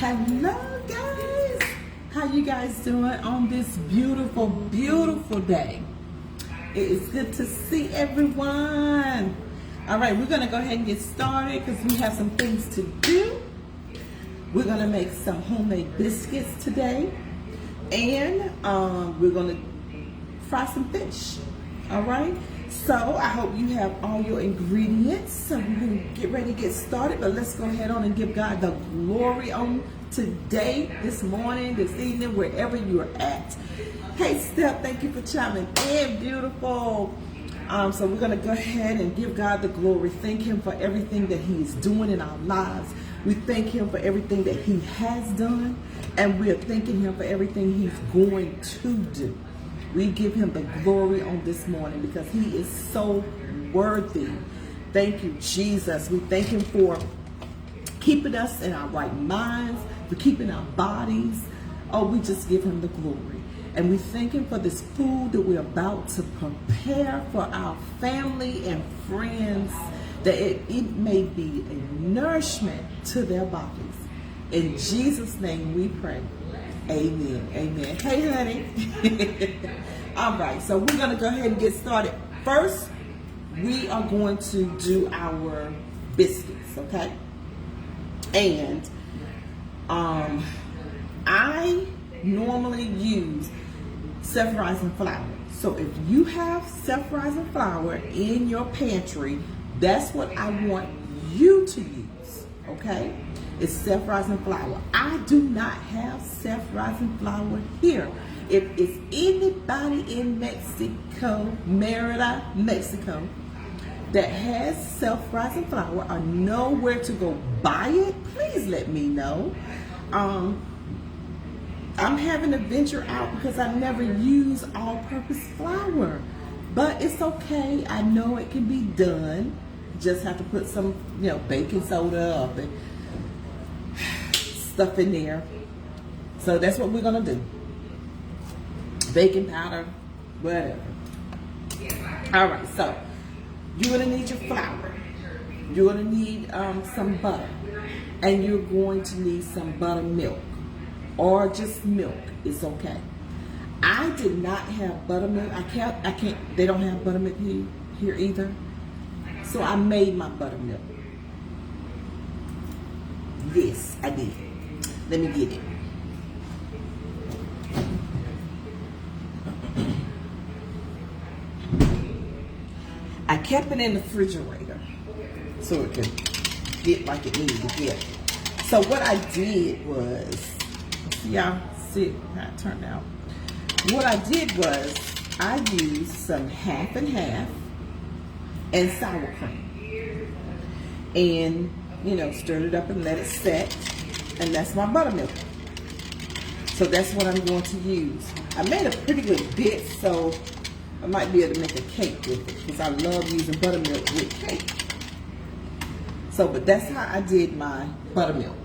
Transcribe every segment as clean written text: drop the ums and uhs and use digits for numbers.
Hello guys, how you guys doing on this beautiful, beautiful day? It is good to see everyone. All right, we're gonna go ahead and get started because we have some things to do. We're gonna make some homemade biscuits today, and we're gonna fry some fish. All right, so I hope you have all your ingredients. So we're gonna get ready to get started, but let's go ahead on and give God the glory on today, this morning, this evening, wherever you're at. Hey Steph, thank you for chiming in, beautiful. So we're gonna go ahead and give God the glory. Thank Him for everything that He is doing in our lives. We thank Him for everything that He has done, and we are thanking Him for everything He's going to do. We give Him the glory on this morning because He is so worthy. Thank you, Jesus. We thank Him for keeping us in our right minds, for keeping our bodies. Oh, we just give Him the glory. And we thank Him for this food that we're about to prepare for our family and friends, that it may be a nourishment to their bodies. In Jesus' name we pray. Amen. Amen. Hey, honey. All right, so we're going to go ahead and get started. First, we are going to do our biscuits, okay? And I normally use self-rising flour. So if you have self-rising flour in your pantry, that's what I want you to use, okay? It's self-rising flour. I do not have self-rising flour here. If it's anybody in Mexico, Merida, Mexico, that has self-rising flour or know where to go buy it, please let me know. I'm having to venture out because I never use all-purpose flour, but it's okay. I know it can be done. Just have to put some, baking soda up and stuff in there. So that's what we're gonna do. Baking powder, whatever. All right, so you're gonna need your flour. You're gonna need some butter, and you're going to need some buttermilk, or just milk. It's okay. I did not have buttermilk. I can't. They don't have buttermilk here either. So I made my buttermilk. Yes, I did. Let me get it. I kept it in the refrigerator so it could get like it needed to get. So what I did was, y'all see how it turned out. What I did was I used some half and half and sour cream, and stirred it up and let it set, and that's my buttermilk. So that's what I'm going to use. I made a pretty good bit, so I might be able to make a cake with it because I love using buttermilk with cake. So, but that's how I did my buttermilk.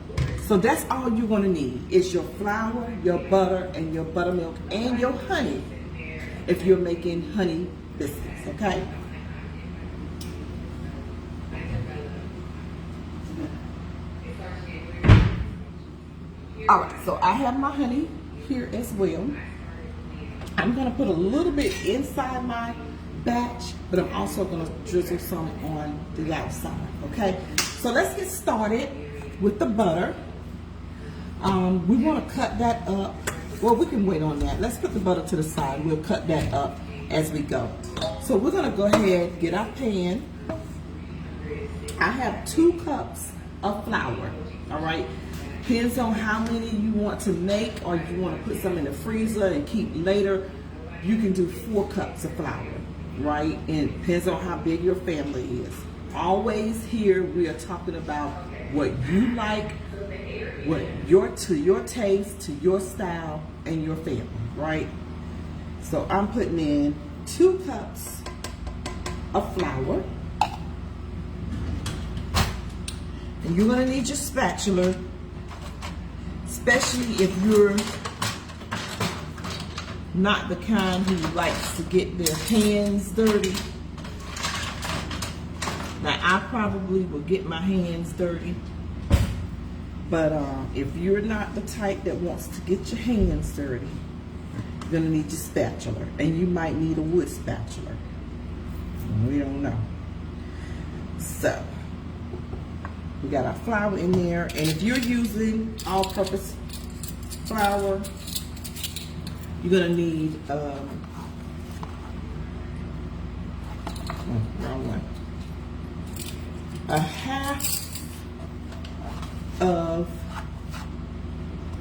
So that's all you're going to need is your flour, your butter, and your buttermilk, and your honey if you're making honey biscuits, okay? All right, so I have my honey here as well. I'm gonna put a little bit inside my batch, but I'm also gonna drizzle some on the outside, okay? So let's get started with the butter. We wanna cut that up. Well, we can wait on that. Let's put the butter to the side. We'll cut that up as we go. So we're gonna go ahead, get our pan. I have 2 cups of flour, all right? Depends on how many you want to make, or you want to put some in the freezer and keep later. You can do 4 cups of flour, right? And it depends on how big your family is. Always here we are talking about what you like, to your taste, to your style, and your family, right? So I'm putting in 2 cups of flour. And you're gonna need your spatula, especially if you're not the kind who likes to get their hands dirty. Now, I probably will get my hands dirty. But if you're not the type that wants to get your hands dirty, you're gonna need your spatula, and you might need a wood spatula. We don't know. So we got our flour in there, and if you're using all-purpose flour, you're gonna need wrong one. A half of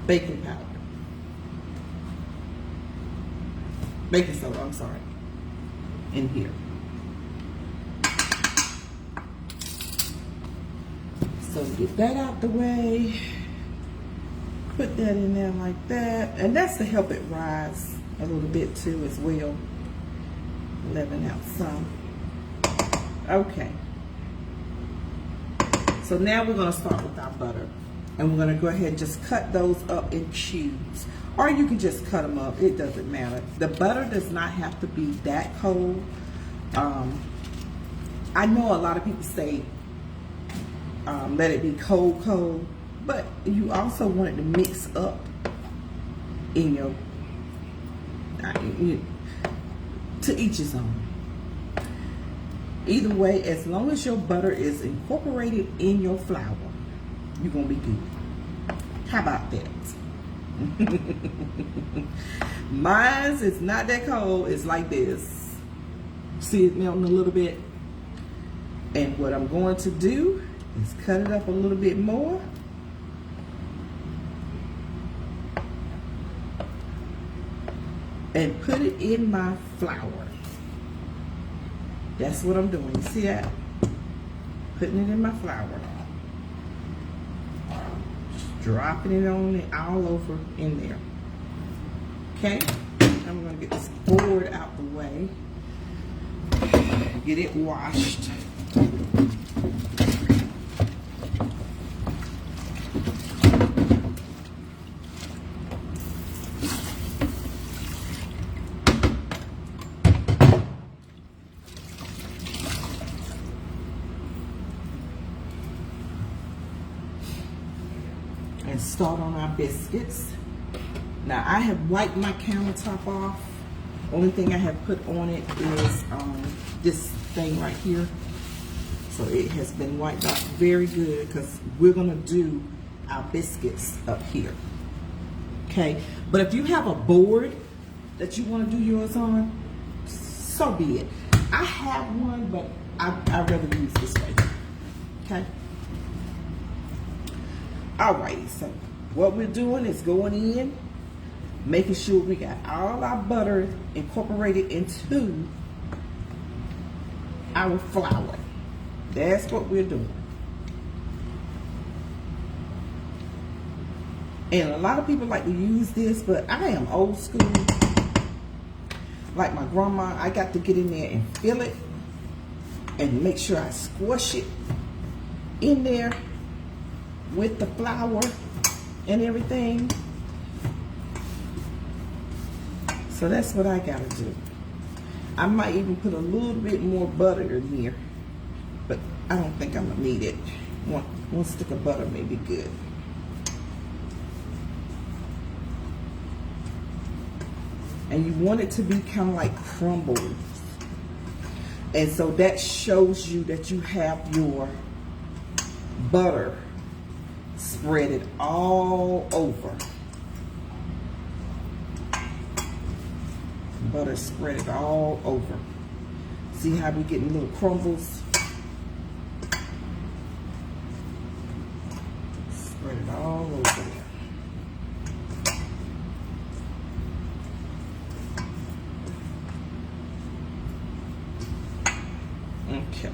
baking powder. Baking soda, I'm sorry. In here. So get that out the way. Put that in there like that. And that's to help it rise a little bit too as well. Leaven out some. Okay. So now we're going to start with our butter. And we're going to go ahead and just cut those up in cubes. Or you can just cut them up. It doesn't matter. The butter does not have to be that cold. I know a lot of people say let it be cold. But you also want it to mix up in your, to each his own. Either way, as long as your butter is incorporated in your flour, you're going to be good. How about that? Mine is not that cold. It's like this. See it melting a little bit? And what I'm going to do is cut it up a little bit more. And put it in my flour. That's what I'm doing. You see that? Putting it in my flour. Just dropping it on it all over in there. Okay? I'm going to get this board out the way. Get it washed. And start on our biscuits. Now I have wiped my countertop off. Only thing I have put on it is this thing right here. So it has been wiped off very good because we're gonna do our biscuits up here. Okay, but if you have a board that you want to do yours on, so be it. I have one, but I'd rather use this way. Okay. Alright, so what we're doing is going in, making sure we got all our butter incorporated into our flour. That's what we're doing. And a lot of people like to use this, but I am old school. Like my grandma, I got to get in there and feel it and make sure I squish it in there with the flour and everything. So that's what I gotta do. I might even put a little bit more butter in here, but I don't think I'm gonna need it. One stick of butter may be good. And you want it to be kind of like crumbled. And so that shows you that you have your butter spread it all over. Butter spread it all over. See how we're getting little crumbles? Spread it all over there. Okay.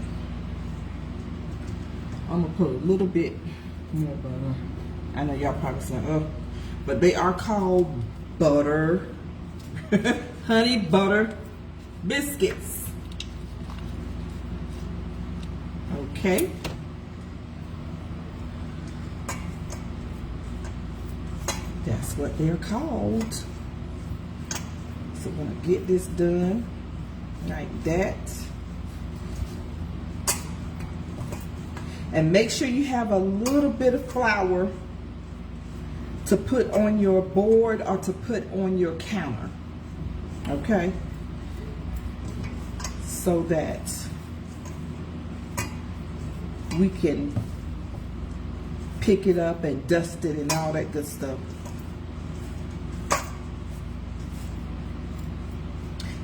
I'm gonna put a little bit more butter. I know y'all probably saying, oh, but they are called butter, honey butter biscuits. Okay. That's what they're called. So we're gonna get this done like that. And make sure you have a little bit of flour to put on your board or to put on your counter, okay? So that we can pick it up and dust it and all that good stuff.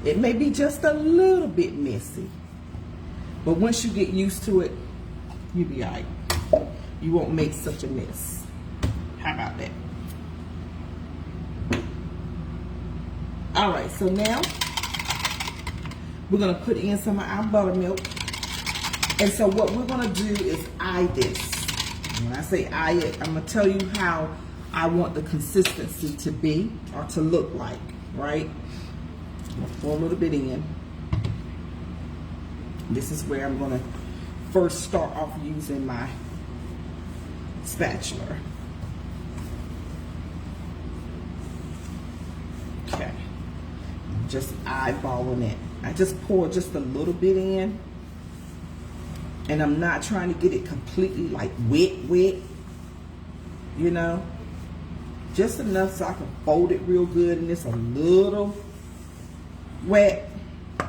It may be just a little bit messy, but once you get used to it, you'll be all right. You won't make such a mess. How about that? All right, so now we're gonna put in some of our buttermilk. And so what we're gonna do is eye this. When I say eye it, I'm gonna tell you how I want the consistency to be or to look like, right? I'm gonna pour a little bit in. This is where I'm gonna first start off using my spatula. Okay, just eyeballing it. I just pour just a little bit in, and I'm not trying to get it completely like wet, you know, just enough so I can fold it real good, and it's a little wet. So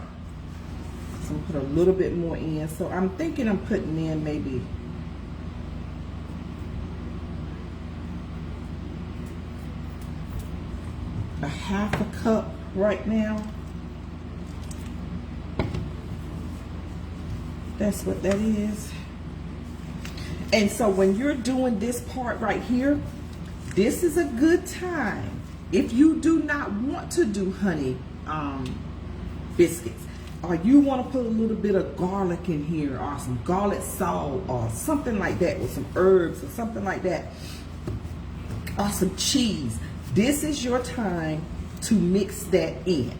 I'm gonna put a little bit more in. So I'm thinking I'm putting in maybe a half a cup right now. That's what that is. And so when you're doing this part right here, this is a good time. If you do not want to do honey biscuits, or you want to put a little bit of garlic in here, or some garlic salt, or something like that, with some herbs or something like that, or some cheese, this is your time to mix that in.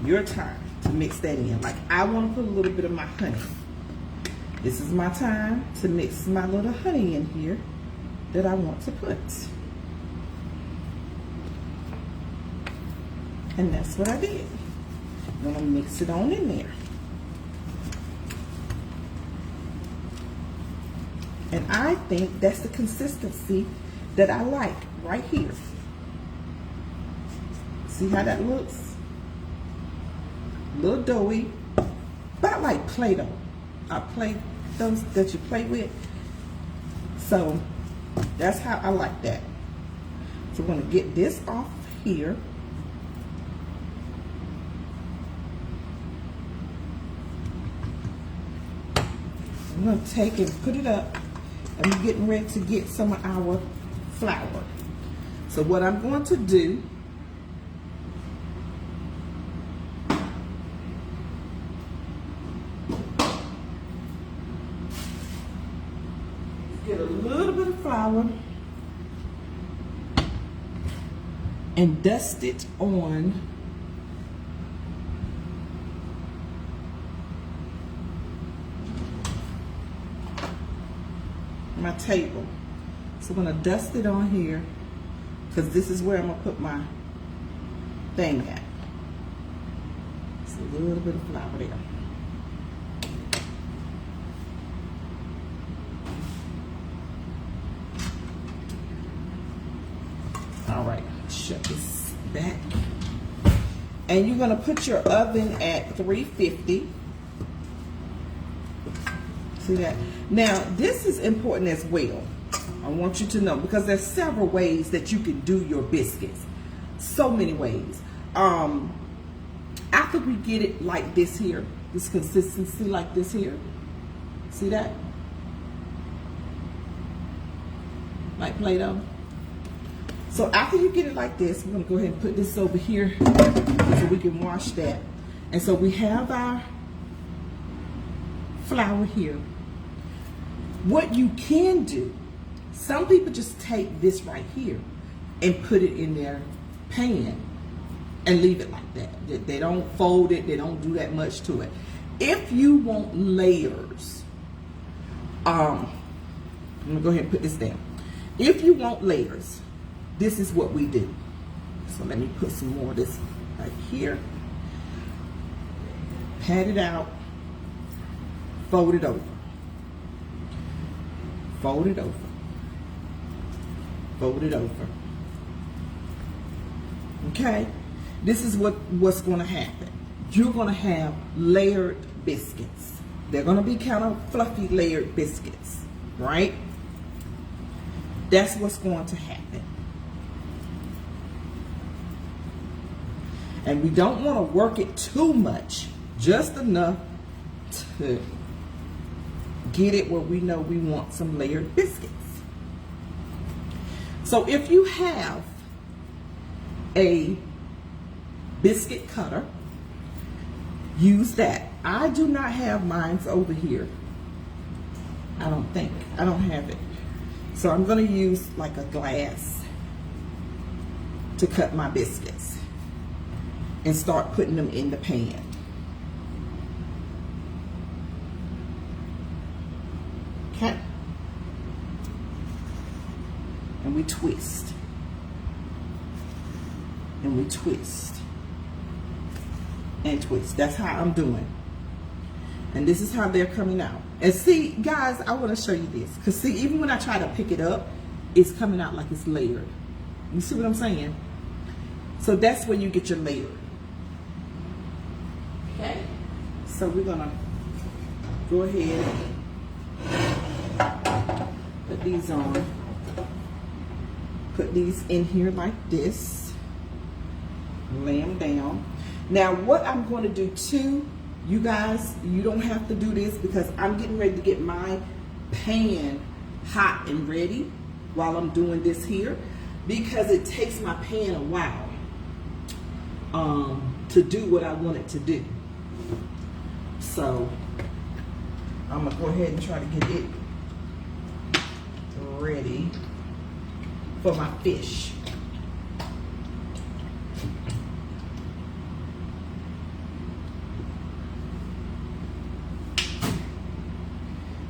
Your time to mix that in. Like, I want to put a little bit of my honey. This is my time to mix my little honey in here that I want to put. And that's what I did. I'm gonna mix it on in there. And I think that's the consistency that I like right here. See how that looks? A little doughy, about like Play-Doh. Play-Dohs that you play with. So that's how I like that. So we're gonna get this off here. I'm gonna take and put it up, and we're getting ready to get some of our flour. So what I'm going to do, get a little bit of flour and dust it on my table. So I'm gonna dust it on here, because this is where I'm gonna put my thing at. Just a little bit of flour there. All right, shut this back. And you're gonna put your oven at 350. See that? Now, this is important as well. I want you to know, because there's several ways that you can do your biscuits. So many ways. After we get it like this here, this consistency like this here, see that? Like Play-Doh. So after you get it like this, we're gonna go ahead and put this over here so we can wash that. And so we have our flour here. What you can do, some people just take this right here and put it in their pan and leave it like that. They don't fold it, they don't do that much to it. If you want layers, I'm gonna go ahead and put this down. If you want layers, this is what we do. So let me put some more of this right here. Pat it out, fold it over. Fold it over. Fold it over. Okay? This is what's going to happen. You're going to have layered biscuits. They're going to be kind of fluffy layered biscuits, right? That's what's going to happen. And we don't want to work it too much, just enough to get it where we know we want some layered biscuits. So if you have a biscuit cutter, use that. I do not have mine over here. I don't think. I don't have it. So I'm going to use like a glass to cut my biscuits and start putting them in the pan. Okay. And we twist. And we twist. And twist. That's how I'm doing. And this is how they're coming out. And see, guys, I want to show you this. Because see, even when I try to pick it up, it's coming out like it's layered. You see what I'm saying? So that's where you get your layer. Okay. So we're going to go ahead and put these on. Put these in here like this. Lay them down. Now what I'm going to do too, you guys, you don't have to do this because I'm getting ready to get my pan hot and ready while I'm doing this here, because it takes my pan a while to do what I want it to do. So I'm going to go ahead and try to get it ready for my fish.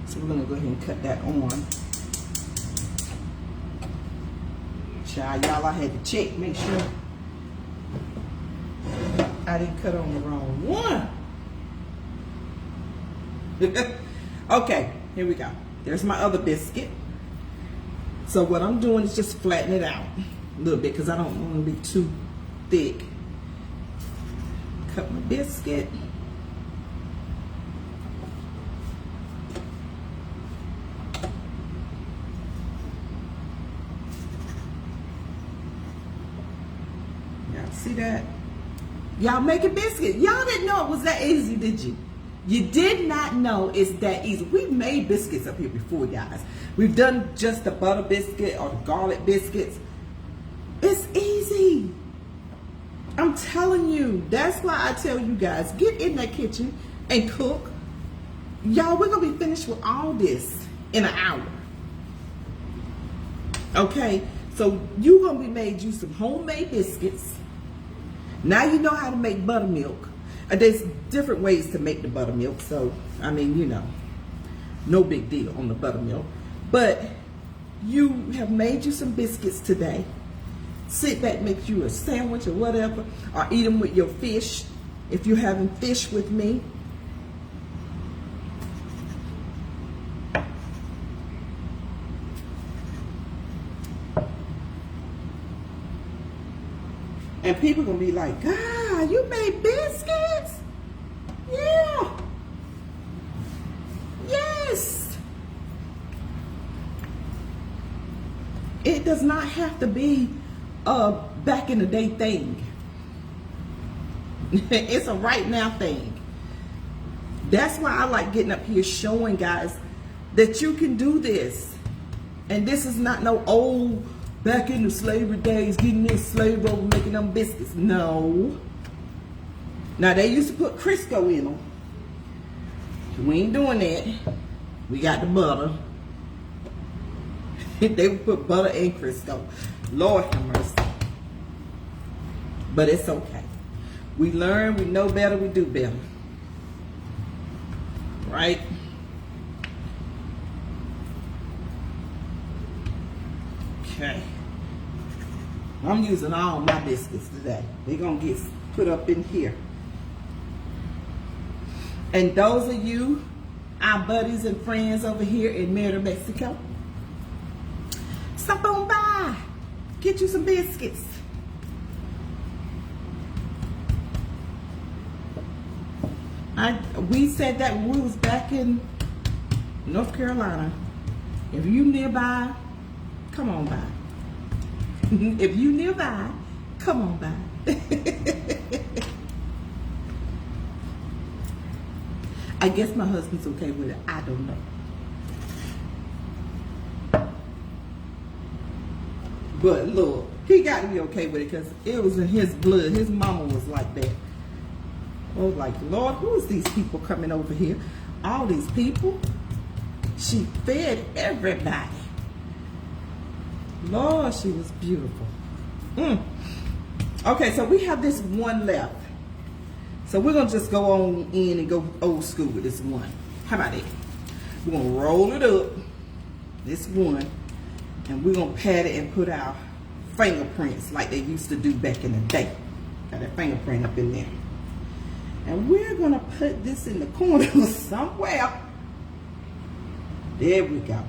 So we're going to go ahead and cut that on. Child, y'all, I had to check, make sure I didn't cut on the wrong one. Okay, here we go. There's my other biscuit. So what I'm doing is just flatten it out a little bit because I don't want to be too thick. Cut my biscuit. Y'all see that? Y'all making biscuit. Y'all didn't know it was that easy, did you? You did not know it's that easy. We've made biscuits up here before, guys. We've done just the butter biscuit or the garlic biscuits. It's easy. I'm telling you. That's why I tell you guys, get in that kitchen and cook. Y'all, we're going to be finished with all this in an hour. Okay? So you're going to be made you some homemade biscuits. Now you know how to make buttermilk. There's different ways to make the buttermilk, so I mean, you know, no big deal on the buttermilk. But you have made you some biscuits today. Sit back, make you a sandwich or whatever, or eat them with your fish if you're having fish with me. And people gonna be like, God, you made biscuits? Yeah. Yes. It does not have to be a back in the day thing. It's a right now thing. That's why I like getting up here showing guys that you can do this. And this is not no old back in the slavery days, getting this slave over making them biscuits. No. Now, they used to put Crisco in them. We ain't doing that. We got the butter. They would put butter and Crisco. Lord have mercy. But it's okay. We learn, we know better, we do better. Right? Okay. I'm using all my biscuits today. They're going to get put up in here. And those of you, our buddies and friends over here in Merida, Mexico, Get you some biscuits. We said that when we was back in North Carolina. If you nearby, come on by. If you nearby, come on by. I guess my husband's okay with it. I don't know. But look, he got to be okay with it because it was in his blood. His mama was like that. I was like, Lord, who is these people coming over here? All these people? She fed everybody. Lord, she was beautiful. Okay, so we have this one left. So we're going to just go on in and go old school with this one. How about that? We're going to roll it up, this one, and we're going to pat it and put our fingerprints like they used to do back in the day. Got that fingerprint up in there. And we're going to put this in the corner somewhere. There we go.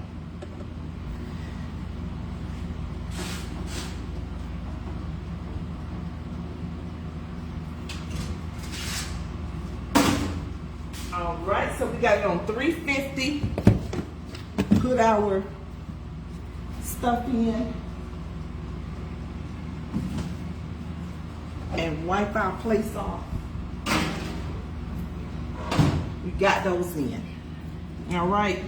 All right, so we got it on 350. Put our stuff in. And wipe our plates off. We got those in. All right.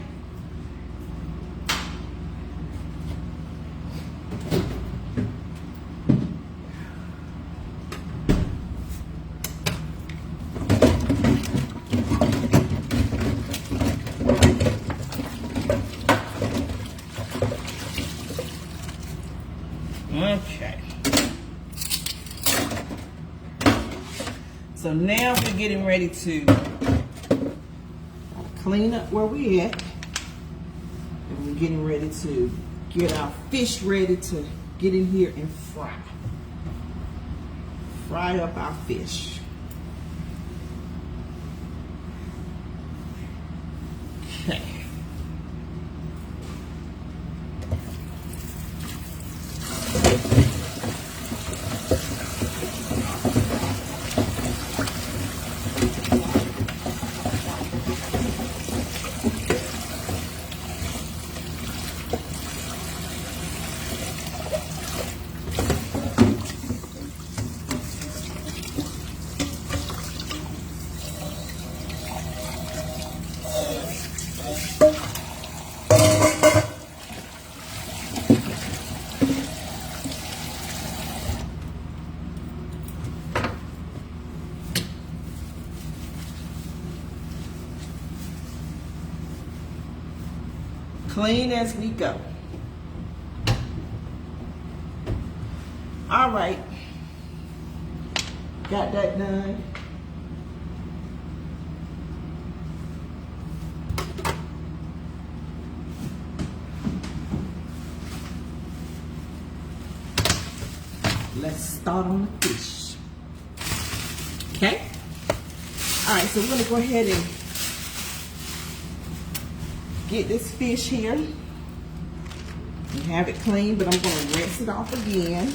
Okay. So now we're getting ready to clean up where we at. And we're getting ready to get our fish ready to get in here and fry. Fry up our fish. Okay. Clean as we go. All right. Got that done. Let's start on the fish. Okay? All right, so we're going to go ahead and get this fish here and have it clean, but I'm going to rinse it off again.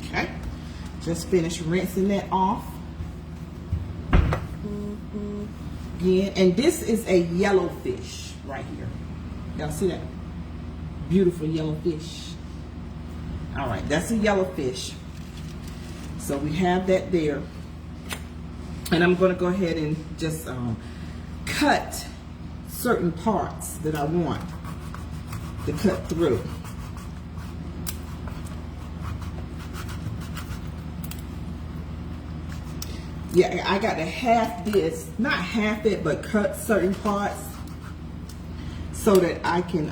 Okay, just finished rinsing that off. Again, and this is a yellow fish right here. Y'all see that? Beautiful yellow fish. All right, that's a yellow fish. So we have that there. And I'm going to go ahead and just cut certain parts that I want to cut through. Yeah, I got to half this, not half it, but cut certain parts so that I can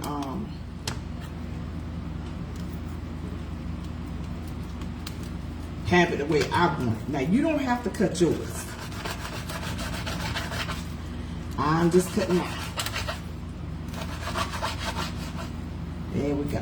have it the way I want it. Now, you don't have to cut yours. I'm just cutting off. There we go.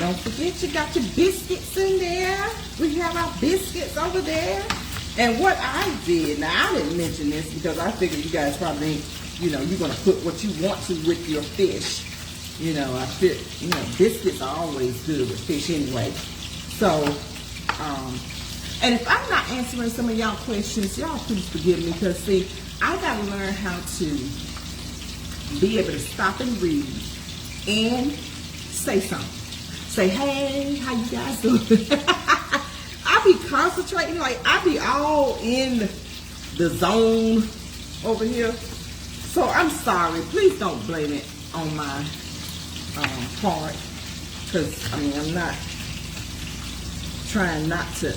don't forget you got your biscuits in there. We have our biscuits over there. And what I did, now I didn't mention this because I figured you guys probably ain't, you know, you're going to put what you want to with your fish. You know, biscuits are always good with fish anyway. So, and if I'm not answering some of y'all questions, y'all please forgive me because, see, I got to learn how to be able to stop and read and say something. Say, hey, how you guys doing? I be concentrating, like I be all in the zone over here. So I'm sorry. Please don't blame it on my part. Because, I mean, I'm not trying not to,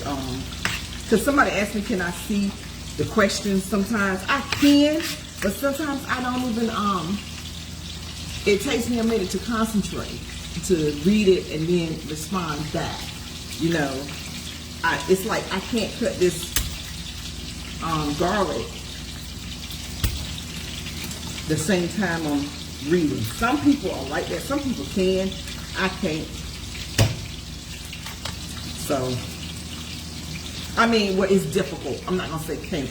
because somebody asked me, can I see the questions sometimes? I can, but sometimes I don't even, it takes me a minute to concentrate, to read it and then respond back. You know, it's like I can't cut this garlic the same time I'm reading. Some people are like that. Some people can. I can't. So, I mean, well, it's difficult. I'm not going to say can't.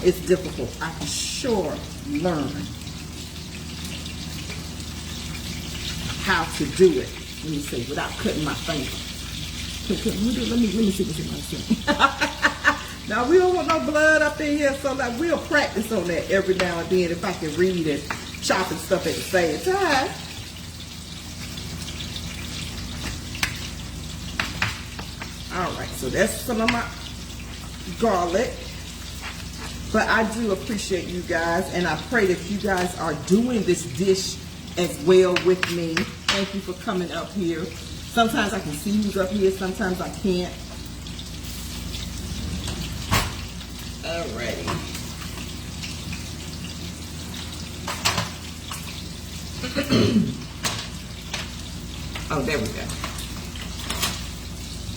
It's difficult. I can sure learn how to do it. Let me see, without cutting my finger. Let me see what's in my thing. Now, we don't want no blood up in here, so like, we'll practice on that every now and then if I can read and chop and stuff at the same time. All right, so that's some of my garlic. But I do appreciate you guys, and I pray that you guys are doing this dish as well with me. Thank you for coming up here. Sometimes I can see who's up here, sometimes I can't. Alrighty. Oh, there we go.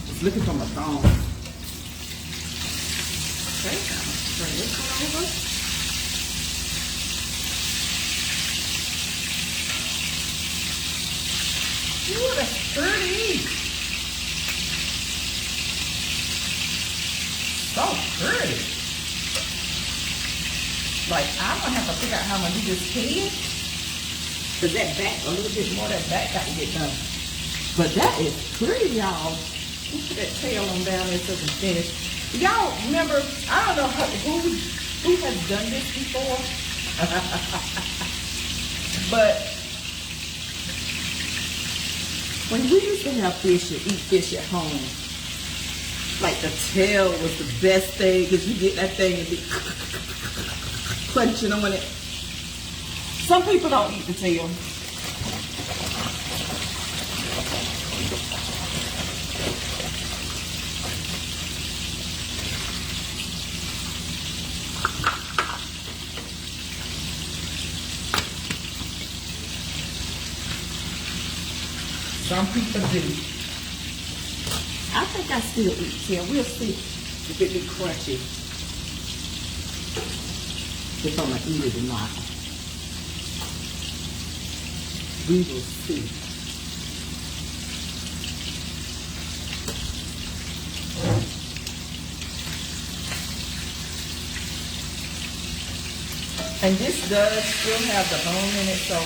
It's looking for my phone. Okay, turn this one over. Ooh, that's pretty. So pretty. Like, I'm gonna have to figure out how I'm gonna do this head. Cause that back, a little bit more of that back got to get done. But that is pretty, y'all. Put that tail on down there so it's finished. Y'all remember, I don't know who has done this before. But when we used to have fish and eat fish at home, like the tail was the best thing because you get that thing and be crunching on it. Some people don't eat the tail. Some people do. I think I still eat tail. We'll see if it be crunchy. If I'm going to eat it or not. We will see. And this does still have the bone in it, so.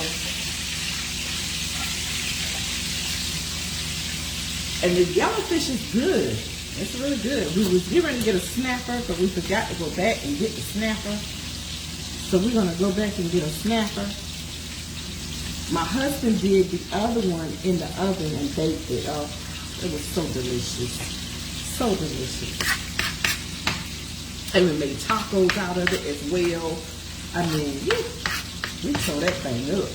And the yellowfish is good. It's really good. We was getting ready to get a snapper, but we forgot to go back and get the snapper. So we're going to go back and get a snapper. My husband did the other one in the oven and baked it. Oh, it was so delicious. So delicious. And we made tacos out of it as well. I mean, we tore that thing up.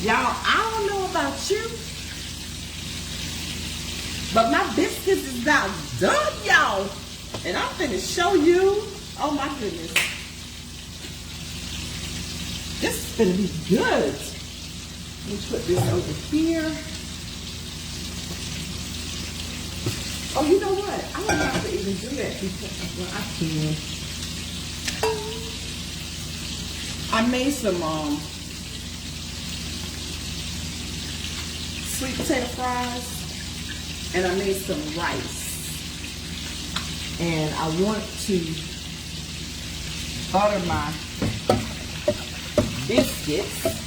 Y'all, I don't know about you, but my biscuits is about done, y'all. And I'm finna show you. Oh my goodness. This is gonna be good. Let me put this over here. Oh, you know what? I don't have to even do that because, well, I can. I made some sweet potato fries, and I made some rice. And I want to butter my biscuits.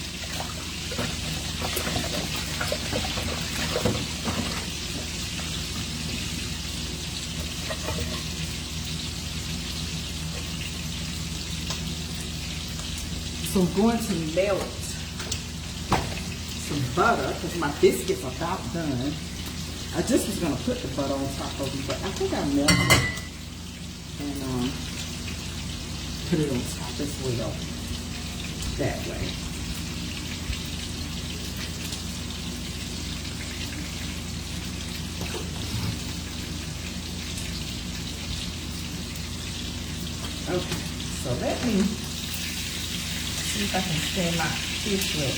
So I'm going to melt some butter because my biscuits are about done. I just was going to put the butter on top of them, but I think I melted it and put it on top as well. That way. Okay, so let me see if I can stand my fish up.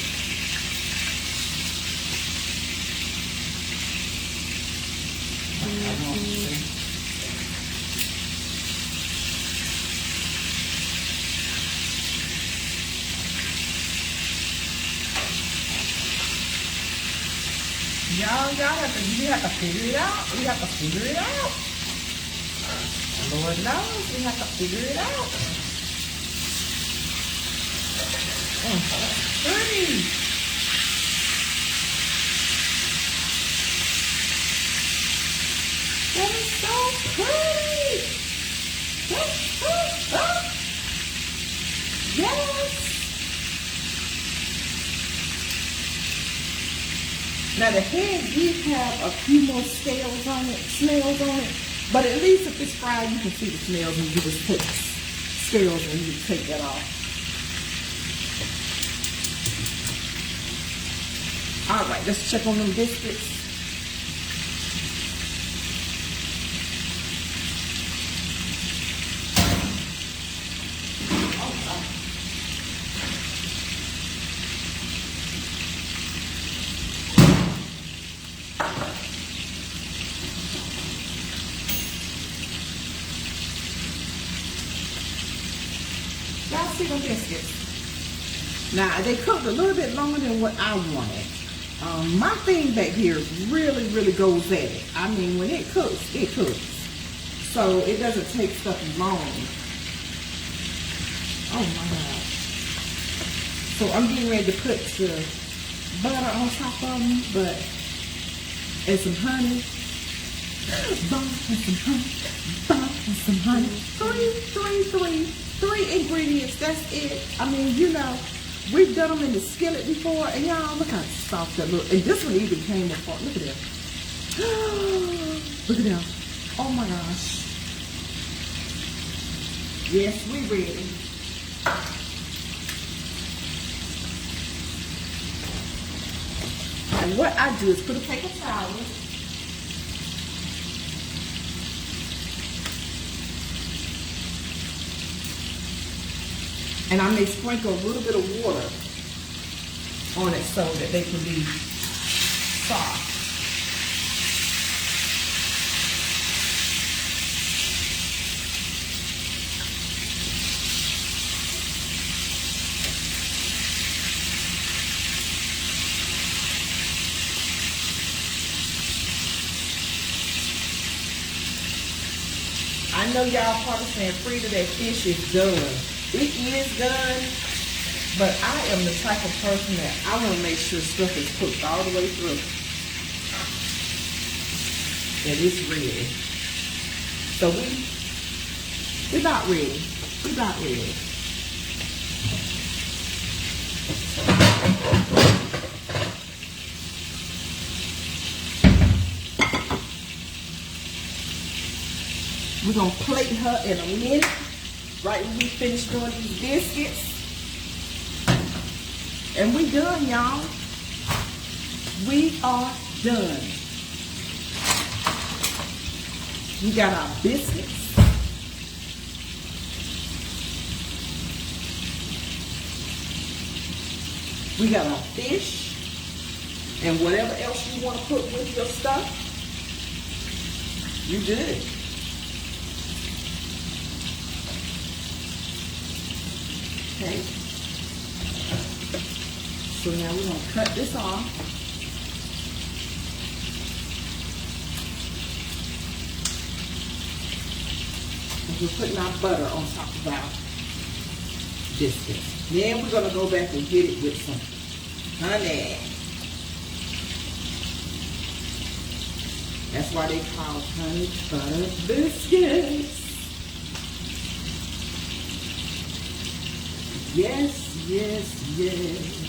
Y'all have to figure it out. We have to figure it out. Lord knows we have to figure it out. That's pretty. That is so pretty. Yes. Now the head did have a few more scales on it, snails on it, but at least if it's fried, you can see the snails and you just put scales and you take that off. All right, let's check on them biscuits. Y'all see them biscuits? Now, they cooked a little bit longer than what I wanted. My thing back here really goes at it. I mean, when it cooks, it cooks. So it doesn't take stuff long. Oh my God. So I'm getting ready to put the butter on top of them, and some honey. Butter and some honey. Butter and some honey. Three ingredients, that's it. I mean, you know, we've done them in the skillet before, and y'all, look how soft that look. And this one even came apart. Look at that. Look at that. Oh my gosh. Yes, we ready. And what I do is put a paper towel. And I may sprinkle a little bit of water on it so that they can be soft. I know y'all probably saying, Freda, that fish is done. It is done, but I am the type of person that I want to make sure stuff is cooked all the way through. That it's ready. So we're not ready. We're not ready. We're going to plate her in a minute. Right when we finish doing these biscuits. And we done, y'all. We are done. We got our biscuits. We got our fish. And whatever else you want to put with your stuff, you good. Okay, so now we're going to cut this off. we're putting our butter on top of our biscuits. Then we're gonna go back and hit it with some honey. That's why they call honey butter biscuits. Yes, yes, yes.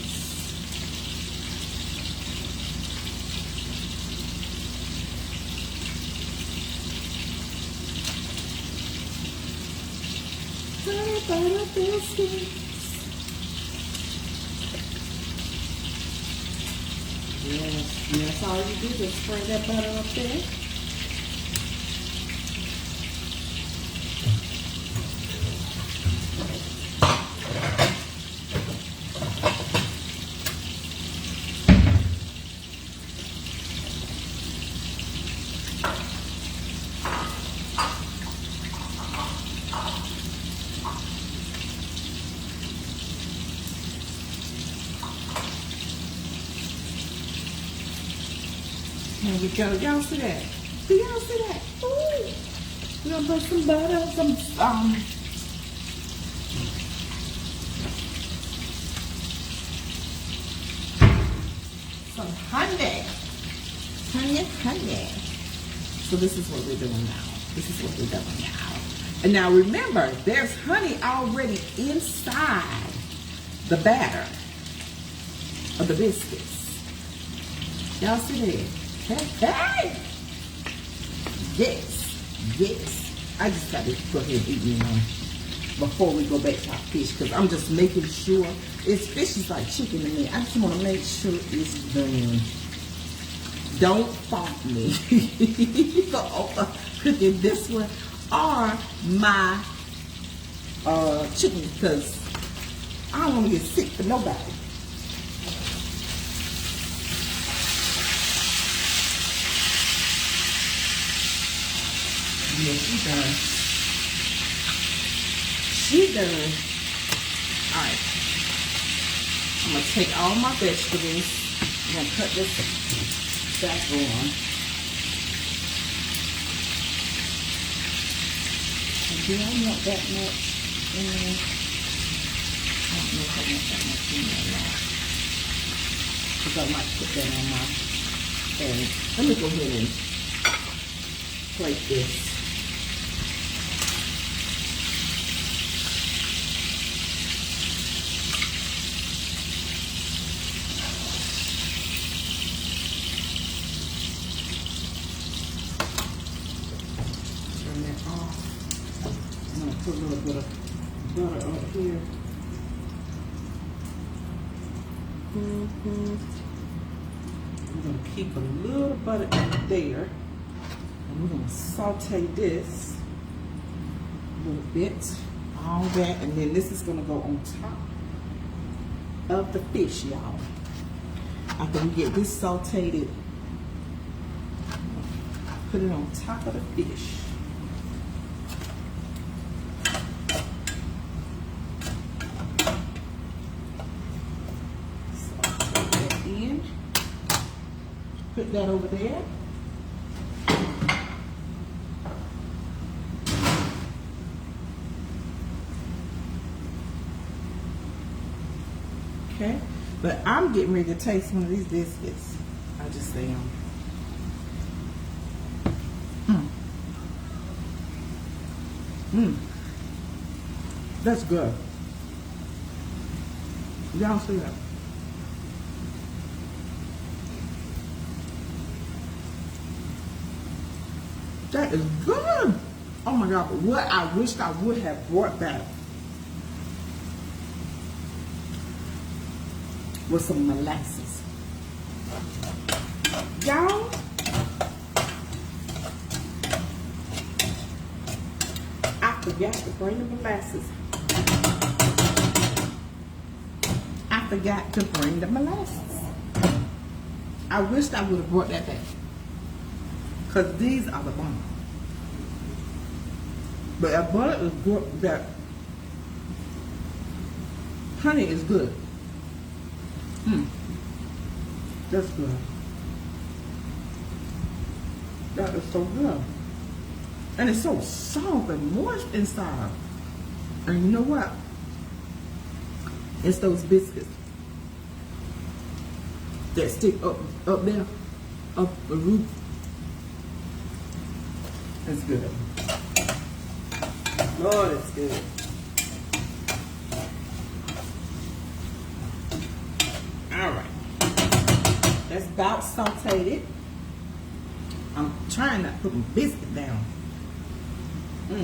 Honey butter biscuits. Yes, and that's all you do, just spray that butter up there. There we go. Y'all see that? Do y'all see that? Ooh. We're gonna put some butter, some honey. Honey. So this is what we're doing now. And now remember, there's honey already inside the batter of the biscuits. Y'all see that? Hey! Yes. I just got to go ahead and eat me one before we go back to our fish, because I'm just making sure. Fish is like chicken to me. I just want to make sure it's done. Don't fault me for cooking this one or my chicken, because I don't want to get sick for nobody. Yeah, she done. All right. I'm going to take all my vegetables. I'm going to cut this back on. And do I want that much in there? I don't know if I want that much in there now, because I might put that on my thing. Let me go ahead and plate this. Put a little bit of butter up here. I'm going to keep a little butter in there. And we're going to saute this a little bit. All that. And then this is going to go on top of the fish, y'all. After we get this sauteed, put it on top of the fish. Put that over there. Okay, but I'm getting ready to taste one of these biscuits. I just am. That's good. Y'all see that? That is good. Oh my God, but what I wished I would have brought back was some molasses. Y'all, I forgot to bring the molasses. I wished I would have brought that back. Because these are the bomb. But that butter is good. That honey is good. That's good. That is so good. And it's so soft and moist inside. And you know what? It's those biscuits that stick up there, up the roof. It's good. Lord, it's good. All right. That's about sauteed it. I'm trying not to put my biscuit down. That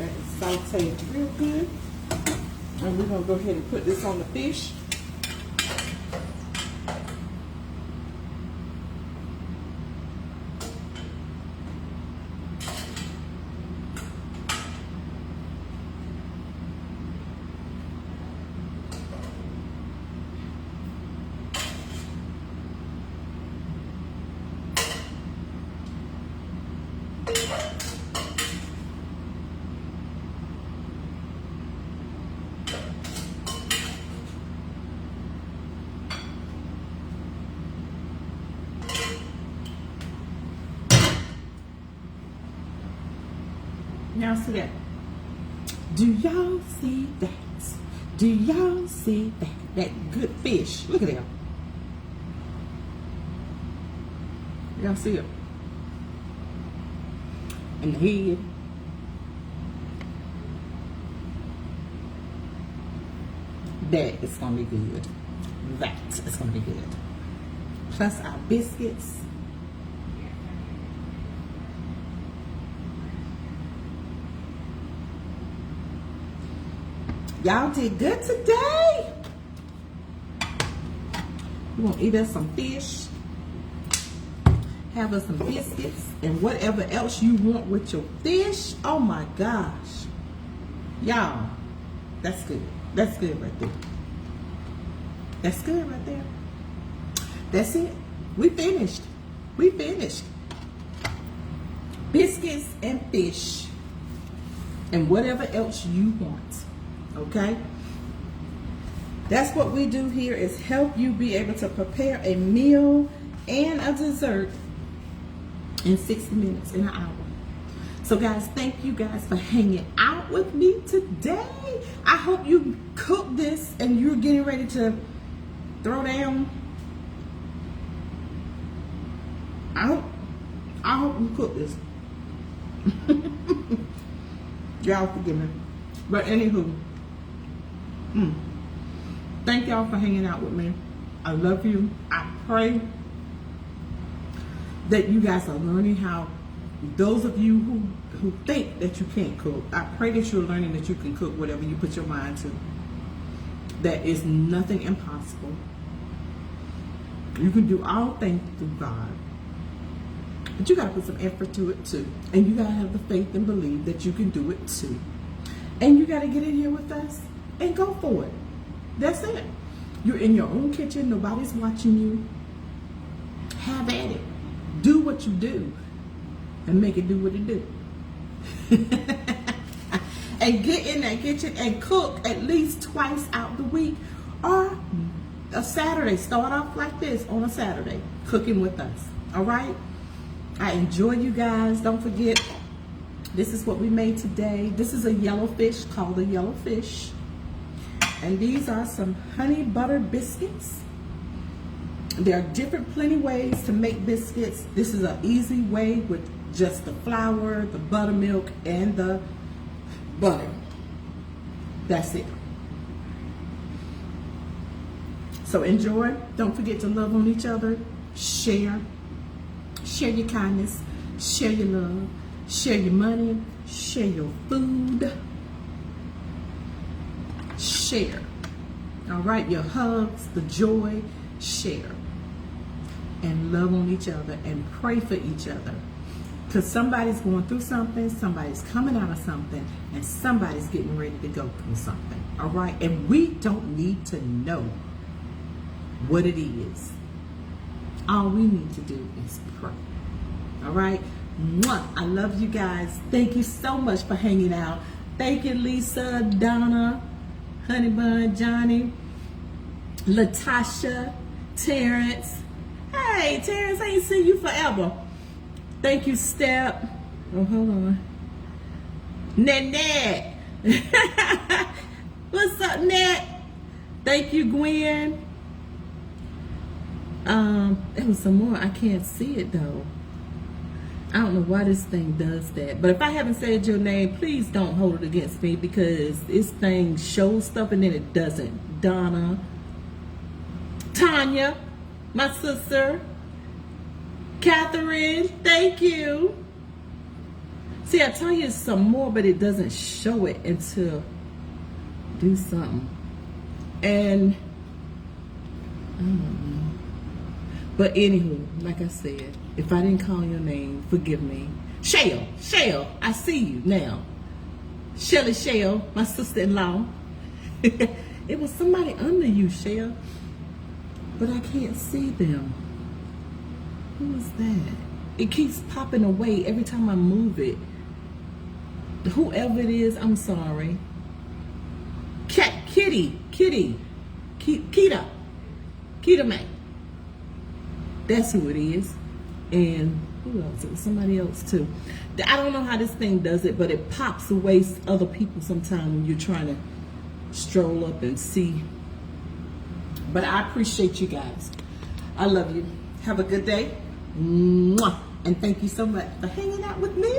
is sauteed real good. And we're going to go ahead and put this on the fish. Y'all see that? Do y'all see that? Do y'all see that? That good fish. Look at that. Y'all see it? And the head. That is going to be good. That is going to be good. Plus our biscuits. Y'all did good today. You want to eat us some fish, have us some biscuits, and whatever else you want with your fish. Oh my gosh. Y'all, that's good. That's good right there. That's good right there. That's it. We finished. We finished. Biscuits and fish. And whatever else you want. Okay? That's what we do here, is help you be able to prepare a meal and a dessert in 60 minutes, in an hour. So guys, thank you guys for hanging out with me today. I hope you cook this and you're getting ready to throw down. I hope you cook this. Y'all forgive me. But anywho, thank y'all for hanging out with me. I love you. I pray that you guys are learning how, those of you who think that you can't cook, I pray that you're learning that you can cook whatever you put your mind to. That is nothing impossible. You can do all things through God. But you got to put some effort to it too. And you got to have the faith and believe that you can do it too. And you got to get in here with us and go for it. That's it. You're in your own kitchen. Nobody's watching you. Have at it. Do what you do. And make it do what it do. And get in that kitchen and cook at least twice out the week. Or a Saturday. Start off like this on a Saturday. Cooking with us. All right? I enjoy you guys. Don't forget, this is what we made today. This is a yellow fish called a yellow fish. And these are some honey butter biscuits. There are plenty ways to make biscuits. This is an easy way with just the flour, the buttermilk, and the butter. That's it. So enjoy. Don't forget to love on each other. Share. Share your kindness. Share your love. Share your money. Share your food. Share. All right, your hugs, the joy. Share. And love on each other and pray for each other. Because somebody's going through something, somebody's coming out of something, and somebody's getting ready to go through something. All right? And we don't need to know what it is. All we need to do is pray. All right. Mwah. I love you guys. Thank you so much for hanging out. Thank you, Lisa, Donna, Honey Bun, Johnny, Latasha, Terrence. Hey, Terrence, I ain't seen you forever. Thank you, Step. Oh, hold on. Nat. What's up, Nat? Thank you, Gwen. There was some more. I can't see it though. I don't know why this thing does that. But if I haven't said your name, please don't hold it against me, because this thing shows stuff and then it doesn't. Donna, Tanya, my sister, Catherine, thank you. See, I tell you some more, but it doesn't show it until do something. And I don't know. But anywho, like I said, if I didn't call your name, forgive me. Shell, I see you now. Shelly Shell, my sister-in-law. It was somebody under you, Shell, but I can't see them. Who is that? It keeps popping away every time I move it. Whoever it is, I'm sorry. Kitty, Kita May. That's who it is. And who else? It was somebody else too. I don't know how this thing does it, but it pops away other people sometimes when you're trying to stroll up and see. But I appreciate you guys. I love you. Have a good day. Mwah. And thank you so much for hanging out with me.